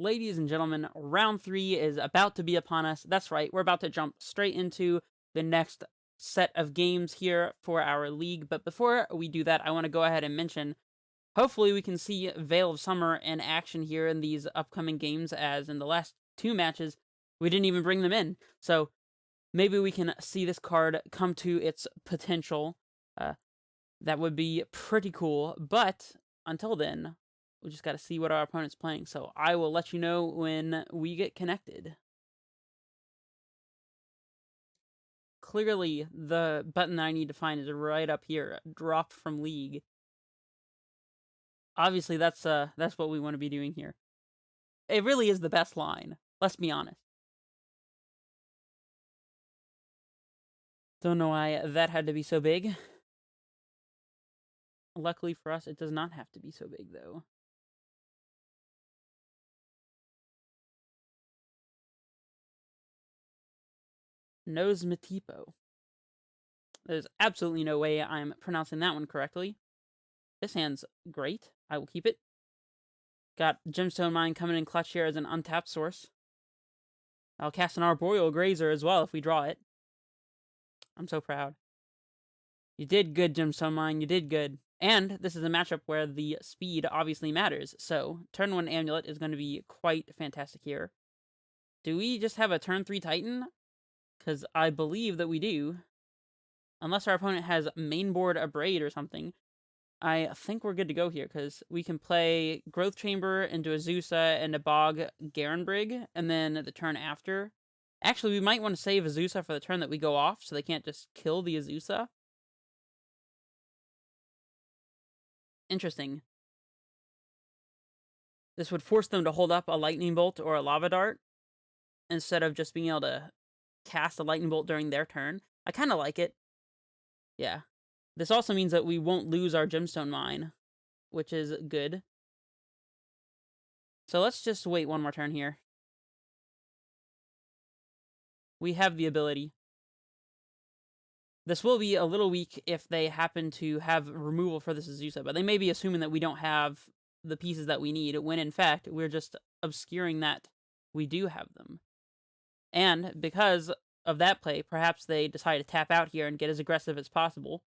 Ladies and gentlemen, round 3 is about to be upon us. That's right, we're about to jump straight into the next set of games here for our league. But before we do that, I want to go ahead and mention, hopefully we can see Veil of Summer in action here in these upcoming games, as in the last 2 matches, we didn't even bring them in. So maybe we can see this card come to its potential. That would be pretty cool, but until then, we just got to see what our opponent's playing. So I will let you know when we get connected. Clearly, the button that I need to find is right up here. Drop from league. Obviously, that's what we want to be doing here. It really is the best line. Let's be honest. Don't know why that had to be so big. Luckily for us, it does not have to be so big, though. Nose Matipo. There's absolutely no way I'm pronouncing that one correctly. This hand's great. I will keep it. Got Gemstone Mine coming in clutch here as an untapped source. I'll cast an Arboreal Grazer as well if we draw it. I'm so proud. You did good, Gemstone Mine. You did good. And this is a matchup where the speed obviously matters. So, turn 1 Amulet is going to be quite fantastic here. Do we just have a turn 3 Titan? Because I believe that we do. Unless our opponent has mainboard a Braid or something. I think we're good to go here, because we can play Growth Chamber into Azusa and a Bog Garenbrig, and then the turn after. Actually, we might want to save Azusa for the turn that we go off, so they can't just kill the Azusa. Interesting. This would force them to hold up a Lightning Bolt or a Lava Dart, instead of just being able to cast a Lightning Bolt during their turn. I kind of like it. Yeah. This also means that we won't lose our Gemstone Mine, which is good. So let's just wait one more turn here. We have the ability. This will be a little weak if they happen to have removal for this Azusa, but they may be assuming that we don't have the pieces that we need, when in fact, we're just obscuring that we do have them. And because of that play, perhaps they decide to tap out here and get as aggressive as possible.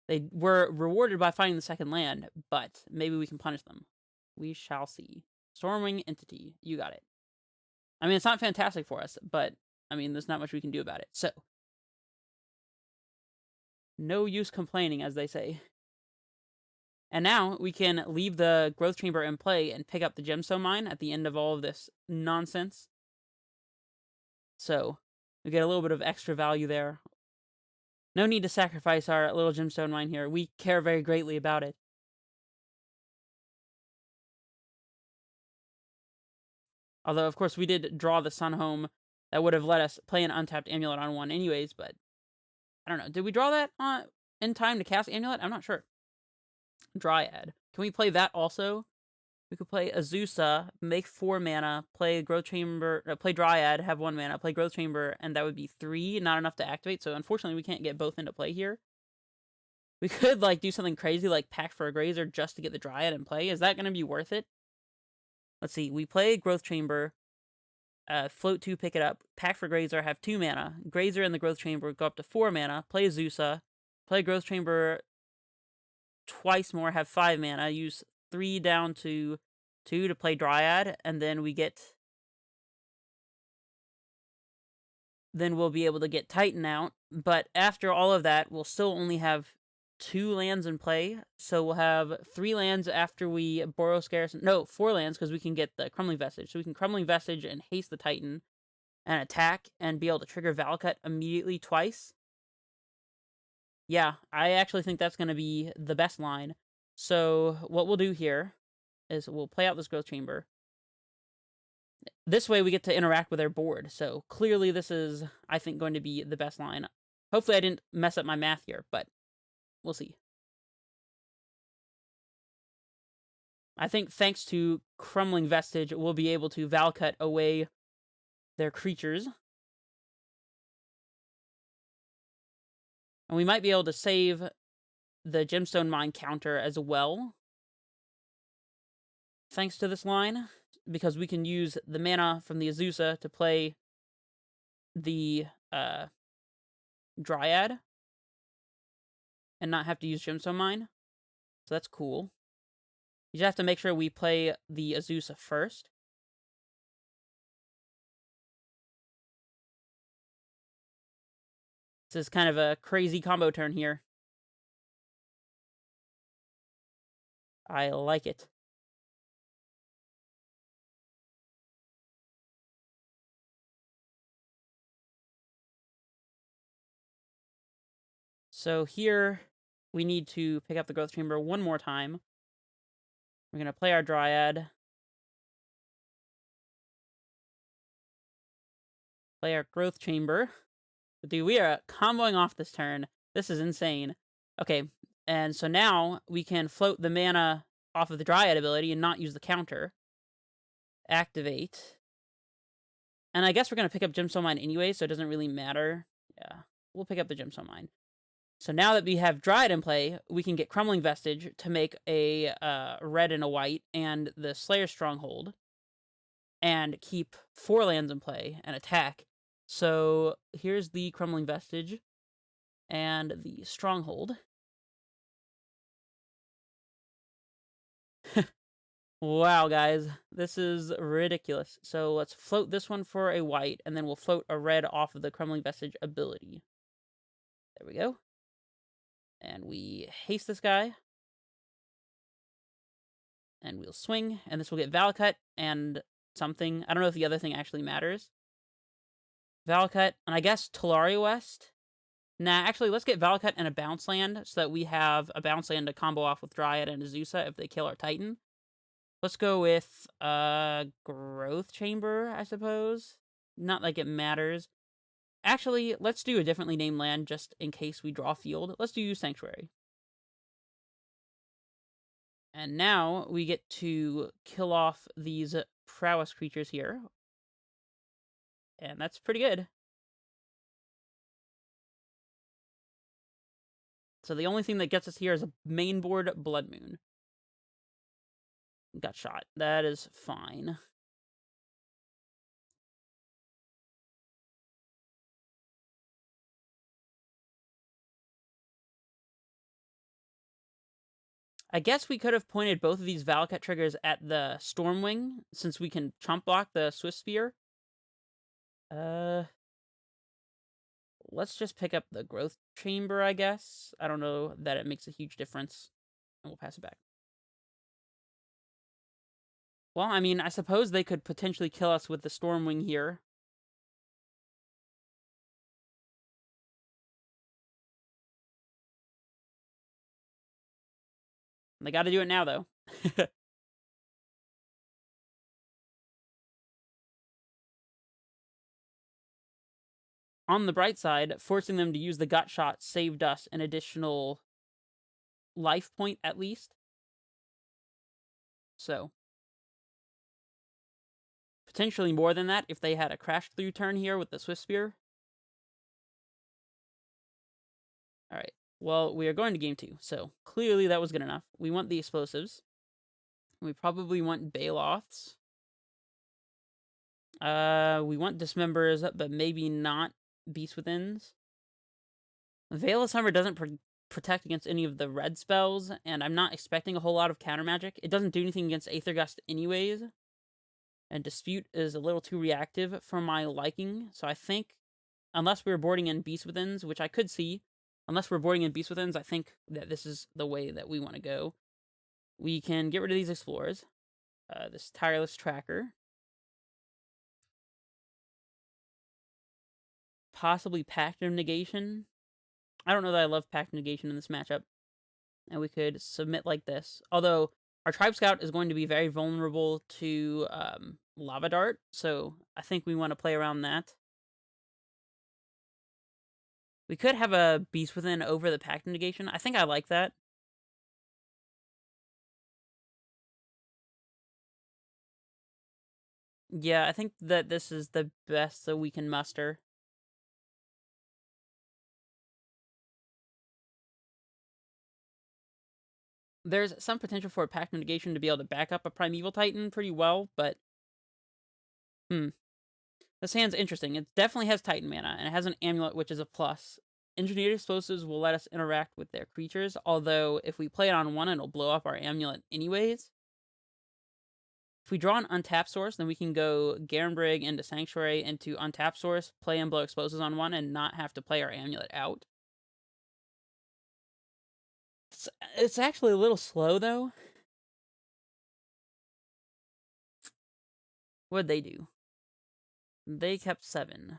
They were rewarded by finding the second land, but maybe we can punish them. We shall see. Stormwing Entity, you got it. I mean, it's not fantastic for us, but, I mean, there's not much we can do about it. So, no use complaining, as they say. And now, we can leave the Growth Chamber in play and pick up the Gemstone Mine at the end of all of this nonsense. So, we get a little bit of extra value there. No need to sacrifice our little Gemstone Mine here. We care very greatly about it. Although, of course, we did draw the Sun Home that would have let us play an untapped Amulet on 1 anyways, but I don't know. Did we draw that in time to cast Amulet? I'm not sure. Dryad. Can we play that also? We could play Azusa, make 4 mana, play Growth Chamber, play Dryad, have 1 mana, play Growth Chamber, and that would be 3, not enough to activate, so unfortunately we can't get both into play here. We could, like, do something crazy like Pact for a Grazer just to get the Dryad in play. Is that going to be worth it? Let's see. We play Growth Chamber, float 2, pick it up, Pact for Grazer, have 2 mana, Grazer and the Growth Chamber go up to 4 mana, play Azusa, play Growth Chamber twice more, have 5 mana, use 3 down to 2 to play Dryad, and then we get... Then we'll be able to get Titan out, but after all of that, we'll still only have 2 lands in play, so we'll have 3 lands after we Boros Garrison. No, 4 lands, because we can get the Crumbling Vestige. So we can Crumbling Vestige and haste the Titan, and attack, and be able to trigger Valakut immediately twice. Yeah, I actually think that's going to be the best line. So what we'll do here is we'll play out this Growth Chamber. This way we get to interact with their board, so clearly this is, I think, going to be the best line. Hopefully I didn't mess up my math here, but we'll see. I think thanks to Crumbling Vestige, we'll be able to Valakut away their creatures. And we might be able to save the Gemstone Mine counter as well, thanks to this line. because we can use the mana from the Azusa to play the Dryad and not have to use Gemstone Mine. So that's cool. You just have to make sure we play the Azusa first. This is kind of a crazy combo turn here. I like it. So here, we need to pick up the Growth Chamber one more time. We're going to play our Dryad. Play our Growth Chamber. Dude, we are comboing off this turn. This is insane. Okay, and so now we can float the mana off of the Dryad ability and not use the counter. Activate. And I guess we're going to pick up Gemstone Mine anyway, so it doesn't really matter. Yeah, we'll pick up the Gemstone Mine. So now that we have Dryad in play, we can get Crumbling Vestige to make a red and a white and the Slayer Stronghold. And keep 4 lands in play and attack. So here's the Crumbling Vestige and the Stronghold. Wow, guys, this is ridiculous. So let's float this one for a white, and then we'll float a red off of the Crumbling Vestige ability. There we go. And we haste this guy. And we'll swing, and this will get Valakut and something. I don't know if the other thing actually matters. Valakut, and I guess Tolaria West. Nah, actually, let's get Valakut and a bounce land so that we have a bounce land to combo off with Dryad and Azusa if they kill our Titan. Let's go with Growth Chamber, I suppose. Not like it matters. Actually, let's do a differently named land just in case we draw field. Let's do Sanctuary. And now we get to kill off these prowess creatures here. And that's pretty good. So the only thing that gets us here is a main board Blood Moon. Got shot. That is fine. I guess we could have pointed both of these Valakut triggers at the Stormwing, since we can chump block the Swift Spear. Let's just pick up the Growth Chamber, I guess. I don't know that it makes a huge difference. And we'll pass it back. Well, I mean, I suppose they could potentially kill us with the Stormwing here. They gotta do it now, though. On the bright side, forcing them to use the gut shot saved us an additional life point, at least. So, potentially more than that if they had a crash through turn here with the Swift Spear. Alright, well, we are going to game 2, so clearly that was good enough. We want the explosives. We probably want Baloths. We want Dismembers, but maybe not Beast Withins. Veil of Summer doesn't protect against any of the red spells, and I'm not expecting a whole lot of counter magic. It doesn't do anything against Aether Gust anyways. And Dispute is a little too reactive for my liking, so I think, unless we're boarding in Beast Withins, which I could see, unless we're boarding in Beast Withins, I think that this is the way that we want to go. We can get rid of these Explorers. This Tireless Tracker. Possibly Pact of Negation. I don't know that I love Pact of Negation in this matchup. And we could submit like this. Although, our Tribe Scout is going to be very vulnerable to Lava Dart, so I think we want to play around that. We could have a Beast Within over the Pact of Negation. I think I like that. Yeah, I think that this is the best that we can muster. There's some potential for a Pact of Negation to be able to back up a Primeval Titan pretty well, but This hand's interesting. It definitely has Titan mana, and it has an amulet, which is a plus. Engineered explosives will let us interact with their creatures, although if we play it on one, it'll blow up our amulet anyways. If we draw an untapped source, then we can go Garenbrig into Sanctuary into untapped source, play and blow explosives on one, and not have to play our amulet out. It's actually a little slow, though. What'd they do? They kept 7.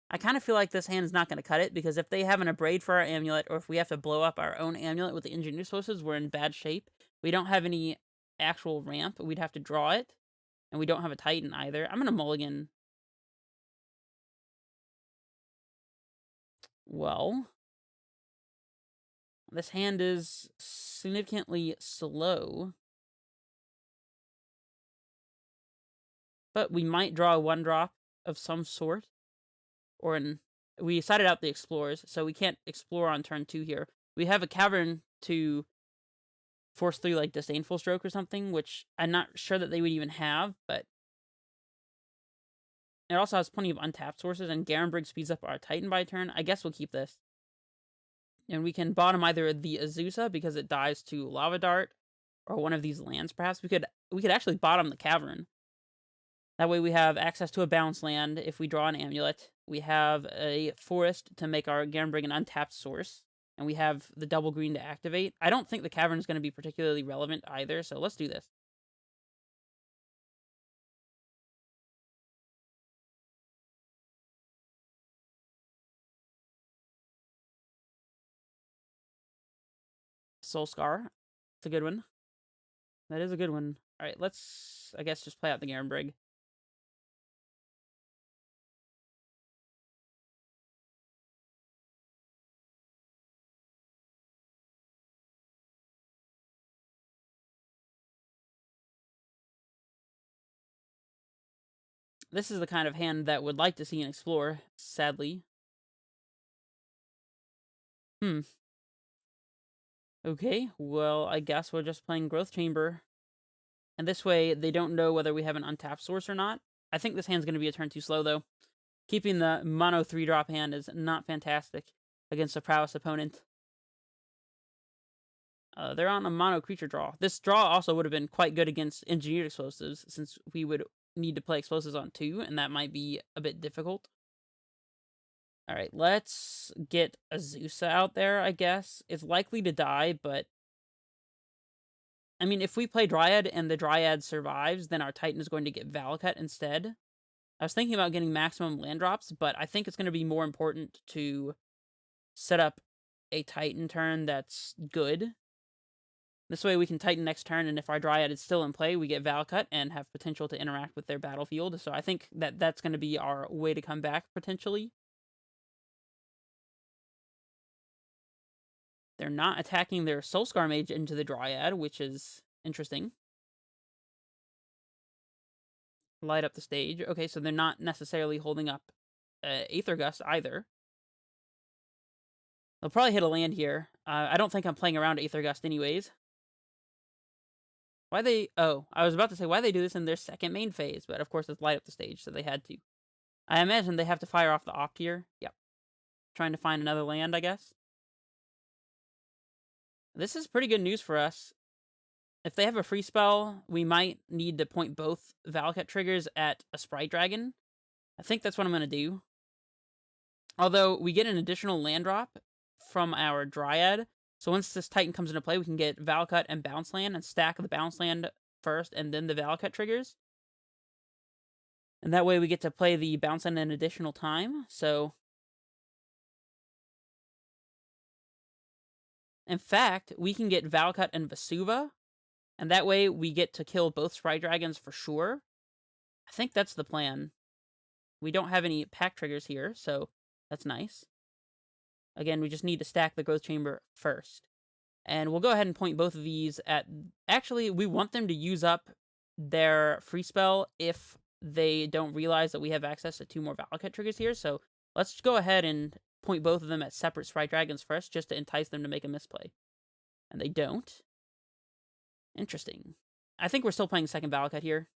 I kind of feel like this hand is not going to cut it, because if they have an Abrade for our amulet, or if we have to blow up our own amulet with the engineered explosives, we're in bad shape. We don't have any actual ramp. We'd have to draw it, and we don't have a Titan either. I'm going to mulligan. Well, this hand is significantly slow, but we might draw a 1-drop of some sort. We sided out the explorers, so we can't explore on turn 2 here. We have a cavern to force through, like, Disdainful Stroke or something, which I'm not sure that they would even have, but it also has plenty of untapped sources, and Garenbrig speeds up our Titan by turn. I guess we'll keep this. And we can bottom either the Azusa, because it dies to Lava Dart, or one of these lands, perhaps. We could actually bottom the cavern. That way we have access to a bounce land if we draw an amulet. We have a forest to make our Garenbrig an untapped source. And we have the double green to activate. I don't think the cavern is going to be particularly relevant either, so let's do this. Soul Scar. It's a good one. That is a good one. Alright, let's, I guess, just play out the Garenbrig. This is the kind of hand that would like to see an explore, sadly. Okay, well, I guess we're just playing Growth Chamber. And this way, they don't know whether we have an untapped source or not. I think this hand's going to be a turn too slow, though. Keeping the mono 3-drop hand is not fantastic against a prowess opponent. They're on a mono creature draw. This draw also would have been quite good against engineered explosives, since we would need to play explosives on 2, and that might be a bit difficult. Alright, let's get Azusa out there, I guess. It's likely to die, but I mean, if we play Dryad and the Dryad survives, then our Titan is going to get Valakut instead. I was thinking about getting maximum land drops, but I think it's going to be more important to set up a Titan turn that's good. This way we can Titan next turn, and if our Dryad is still in play, we get Valakut and have potential to interact with their battlefield. So I think that that's going to be our way to come back, potentially. They're not attacking their Soulscar Mage into the Dryad, which is interesting. Light up the stage. Okay, so they're not necessarily holding up Aether Gust either. They'll probably hit a land here. I don't think I'm playing around Aether Gust anyways. Why they... Oh, I was about to say, why they do this in their second main phase, but of course it's light up the stage, so they had to. I imagine they have to fire off the Opt here. Yep. Trying to find another land, I guess. This is pretty good news for us. If they have a free spell, we might need to point both Valakut triggers at a Sprite Dragon. I think that's what I'm going to do. Although, we get an additional land drop from our Dryad. So once this Titan comes into play, we can get Valakut and Bounce Land and stack the Bounce Land first and then the Valakut triggers. And that way we get to play the Bounce Land an additional time. So, in fact, we can get Valakut and Vesuva. And that way we get to kill both Sprite Dragons for sure. I think that's the plan. We don't have any pack triggers here, so that's nice. Again, we just need to stack the Growth Chamber first. And we'll go ahead and point both of these at... Actually, we want them to use up their free spell if they don't realize that we have access to 2 more Valakut triggers here. So let's go ahead and point both of them at separate Sprite Dragons first, just to entice them to make a misplay. And they don't. Interesting. I think we're still playing second Valakut here.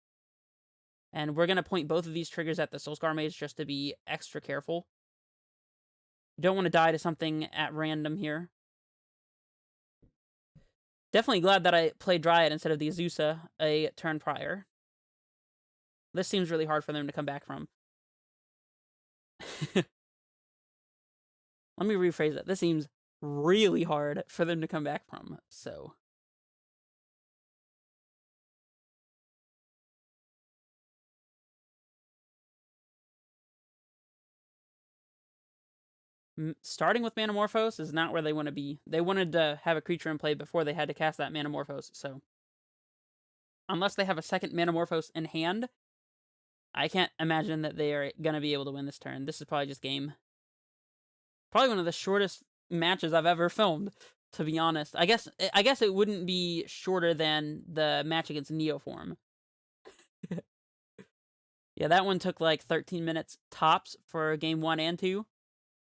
And we're going to point both of these triggers at the Soulscar Mage just to be extra careful. Don't want to die to something at random here. Definitely glad that I played Dryad instead of the Azusa a turn prior. This seems really hard for them to come back from. Let me rephrase that. This seems really hard for them to come back from, so... Starting with Manamorphose is not where they want to be. They wanted to have a creature in play before they had to cast that Manamorphose, so... Unless they have a second Manamorphose in hand, I can't imagine that they are going to be able to win this turn. This is probably just game. Probably one of the shortest matches I've ever filmed, to be honest. I guess it wouldn't be shorter than the match against Neoform. Yeah, that one took like 13 minutes tops for game 1 and 2.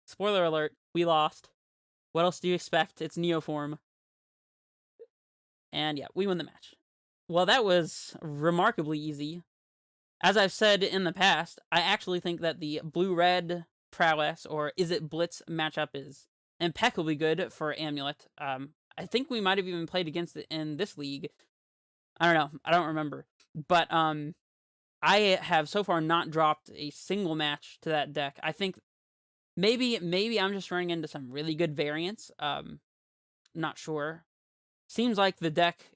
Spoiler alert, we lost. What else do you expect? It's Neoform. And yeah, we win the match. Well, that was remarkably easy. As I've said in the past, I actually think that the blue-red prowess, or Izzet Blitz matchup is impeccably good for Amulet. I think we might have even played against it in this league. I don't know. I don't remember. But I have so far not dropped a single match to that deck. I think maybe I'm just running into some really good variants. Not sure. Seems like the deck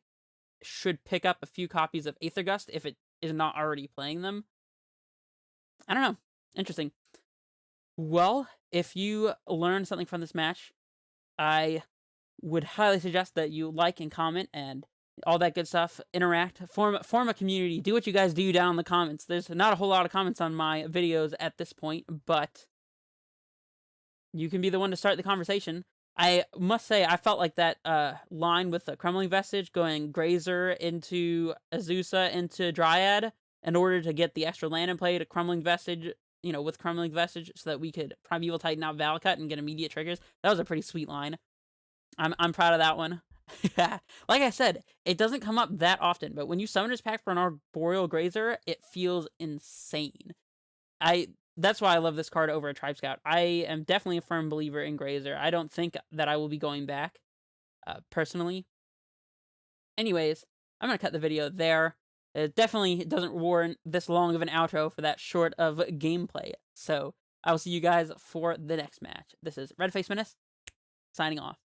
should pick up a few copies of Aether Gust if it is not already playing them. I don't know. Interesting. Well, if you learned something from this match, I would highly suggest that you like and comment and all that good stuff. Interact, form a community, do what you guys do down in the comments. There's not a whole lot of comments on my videos at this point, but you can be the one to start the conversation. I must say, I felt like that line with the Crumbling Vestige going Grazer into Azusa into Dryad in order to get the extra land in play to Crumbling Vestige, you know, with Crumbling Vestige so that we could Primeval Titan out Valakut and get immediate triggers. That was a pretty sweet line. I'm proud of that one. Like I said, it doesn't come up that often, but when you summon this pack for an Arboreal Grazer, it feels insane. That's why I love this card over a Tribe Scout. I am definitely a firm believer in Grazer. I don't think that I will be going back, personally. Anyways, I'm going to cut the video there. It definitely doesn't warrant this long of an outro for that short of gameplay. So, I will see you guys for the next match. This is Redface Menace, signing off.